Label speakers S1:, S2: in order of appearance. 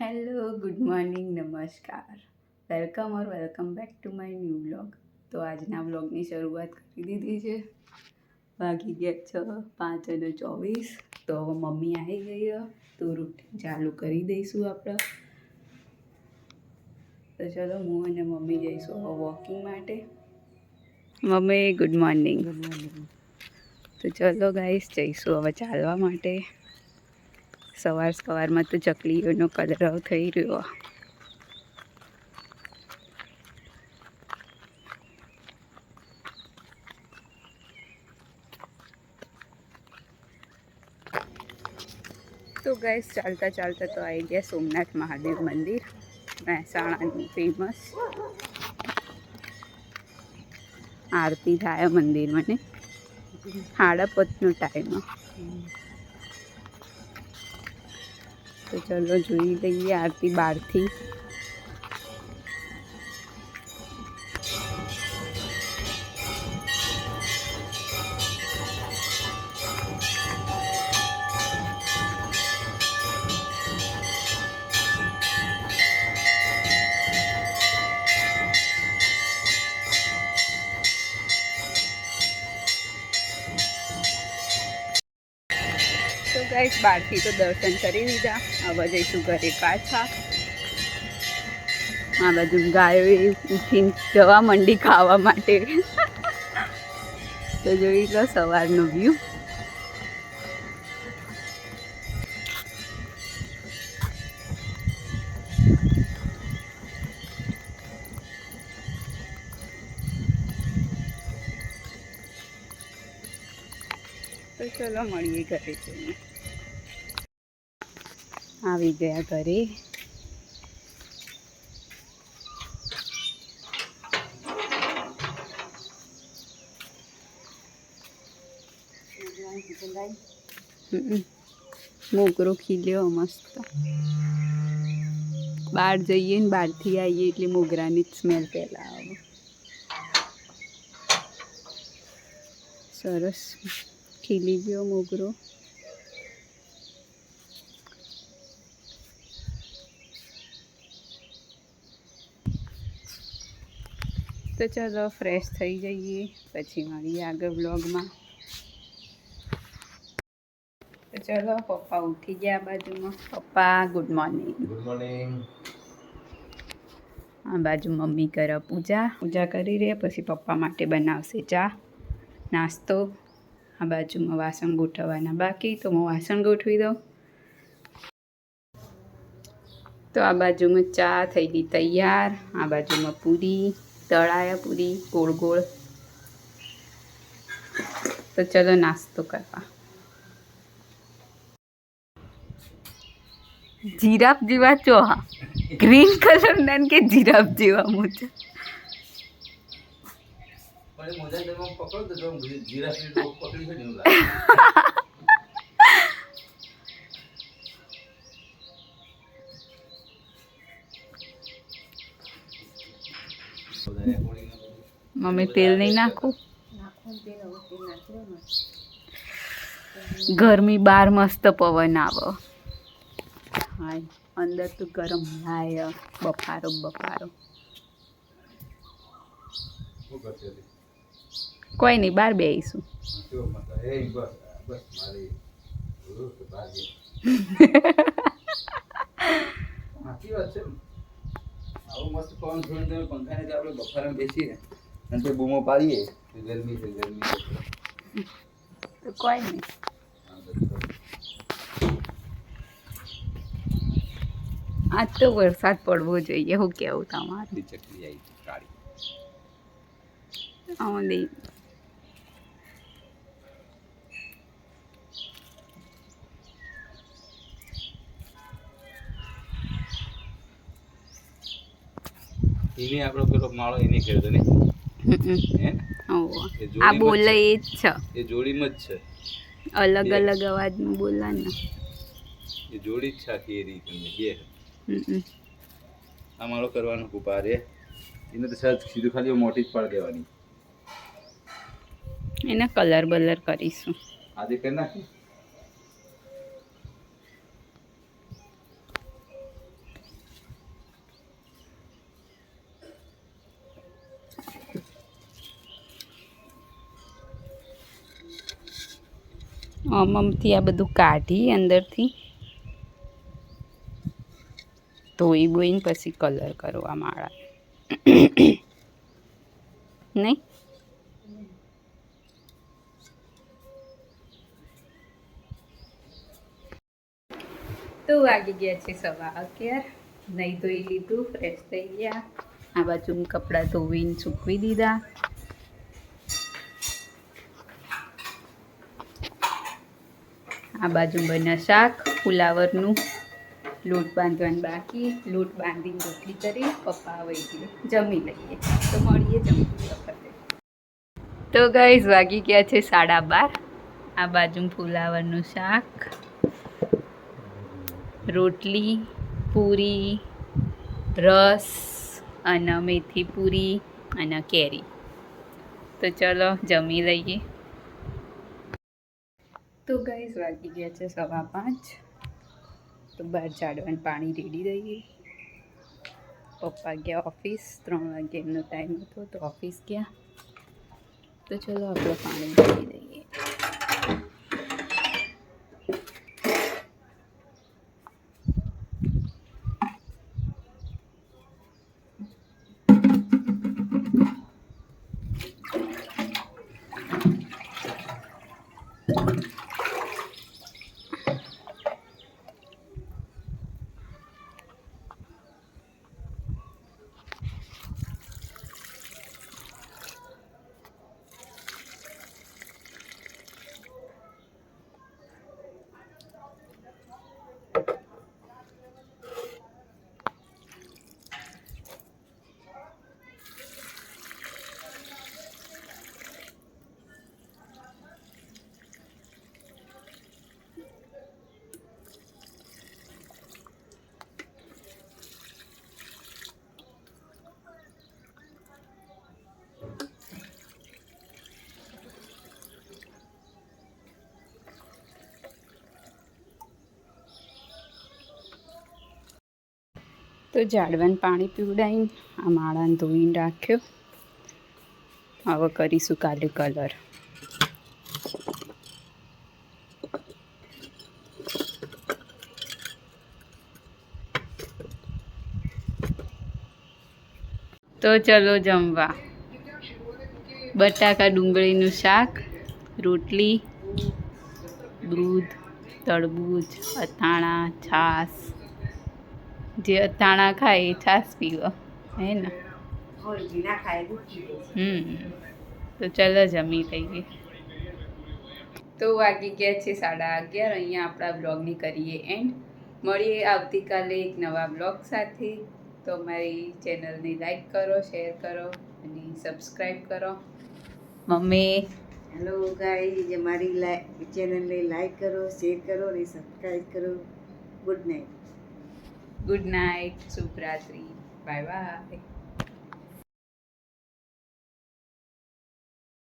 S1: Hello good morning नमस्कार welcome back to my new blog. તો આજના બ્લોગની શરૂઆત કરી દીધી છે. વાગી ગયા છે 5:24. તો હવે મમ્મી આવી ગઈ તો રૂટીન ચાલુ કરી દઈશું આપણે. તો ચલો હું અને મમ્મી જઈશું હવે વોકિંગ માટે. Mummy good morning. તો ચલો ગાઈસ જઈશું હવે ચાલવા માટે. સવારમાં તો ચકલીઓનો કલરવ થઈ રહ્યો. તો ગાઈસ ચાલતા તો આવી ગયા સોમનાથ મહાદેવ મંદિર, મહેસાણાનું ફેમસ. આરતી થાય મંદિરમાં ને 5:30નો ટાઈમ. તો ચલો જોઈ લઈએ આરતી બહારથી. તો ગાઈસ બહારથી તો દર્શન કરી લીધા. હવે જઈશું ઘરે પાછા. આ બાજુ ગાયો ઉઠીને જવા મંડી ખાવા માટે. તો જોઈ લો સવારનો વ્યૂ. તો ચલો મળીએ ઘરે જઈને. આવી ગયા ઘરે. મોગરો ખીલ્યો મસ્ત. બહાર જઈએ ને બહારથી આવીએ એટલે મોગરાની જ સ્મેલ પહેલાં આવે. સરસ ખીલી ગયો મોગરો. તો ચાલો ફ્રેશ થઈ જઈએ પછી મળીએ આગળ બ્લોગમાં. તો ચલો પપ્પા ઉઠી ગયા બાજુમાં. પપ્પા ગુડ મોર્નિંગ.
S2: Good morning.
S1: આ બાજુ મમ્મી કરે પૂજા કરી રહે. પછી પપ્પા માટે બનાવશે ચા નાસ્તો. આ બાજુમાં વાસણ ગોઠવવાના બાકી, તો હું વાસણ ગોઠવી દઉં. તો આ બાજુમાં ચા થઈ ગઈ તૈયાર. આ બાજુમાં પૂરી તળાયા, પૂરી ગોળ ગોળ. તો ચલો નાસ્તો કરવા. જીરાફ જેવા ચોહા ગ્રીન કલર ના કે જીરાફ જેવા મોજા. મમ્મી તેલ નહીં નાખું. ગરમી બહાર મસ્ત પવન આવે. હા અંદર તો ગરમ લાય બફારો. કોઈ નહીં બહાર બેસીશું.
S2: બૂમો પાડીએ ગરમી છે
S1: તો કોઈ નહીં. આજ તો વરસાદ પડવો જોઈએ. હું કેવું તમારું?
S2: ચકલી આવી છે કાળી. એને આપણો પેલો માળો એને ખેડતો ને.
S1: આ બોલે એ જ છે.
S2: એ જોડીમાં જ છે.
S1: અલગ અવાજમાં બોલા ને.
S2: એ જોડી જ છે આખી એ રીતે બે. આ માળો કરવાનો કુપા રે. એને તો સહેજ સીધું ખાલી મોટી જ પાડી દેવાની.
S1: એને કલર કરીશું.
S2: આજે કરી નાખી.
S1: આમથી આ બધું કાઢી અંદરથી ધોઈ બોઈને પછી કલર કરવા માળા નહીં. તો વાગી ગયા છે 11:15. નહીં ધોઈ લીધું, ફ્રેશ થઈ ગયા. આ બાજુ કપડાં ધોઈને સૂકવી દીધા. આ બાજુ બન્યા શાક ફુલાવરનું. લોટ બાંધવાનું બાકી, લોટ બાંધીને રોટલી કરી. પપ્પા આવે એટલે જમી લઈએ. તો મળીએ જમી વખતે. તો ગાઈઝ વાગી ગયા છે 12:30. આ બાજુ ફુલાવરનું શાક, રોટલી, પૂરી, રસ અને મેથી પૂરી અને કેરી. તો ચલો જમી લઈએ. તો ગાઈઝ વાગી ગયા છે 5:15. તો બહાર ઝાડવાનું પાણી રેડી દઈએ. પપ્પા ગયા ઓફિસ, 3 વાગે એમનો ટાઈમ હતો તો ઓફિસ ગયા. તો ચલો આપણે પાણી રેડી દઈએ. તો ઝાડવાનું પાણી પીવડાવીને આ માળાને ધોઈને રાખ્યો. હવે કરીશું કાલે કલર. તો ચલો જમવા. બટાકા ડુંગળીનું શાક, રોટલી, દૂધ, તરબૂચ, અથાણા, છાશ. જે અથાણા ખાય એ છાશ પીવો હે ને. તો ચલો જમી લઈએ. તો વાગી ગયા છે 11:30. અહીંયા આપણા બ્લોગની કરીએ એન્ડ. મળીએ આવતીકાલે એક નવા બ્લોગ સાથે. તો મારી ચેનલને લાઈક કરો, શેર કરો અને સબસ્ક્રાઈબ કરો. મમ્મી
S3: હેલો ગાઈઝ, મારી ચેનલને લાઈક કરો, શેર કરો અને સબસ્ક્રાઈબ કરો. Good night.
S1: ગુડ નાઇટ, શુભરાત્રી, બાય બાય.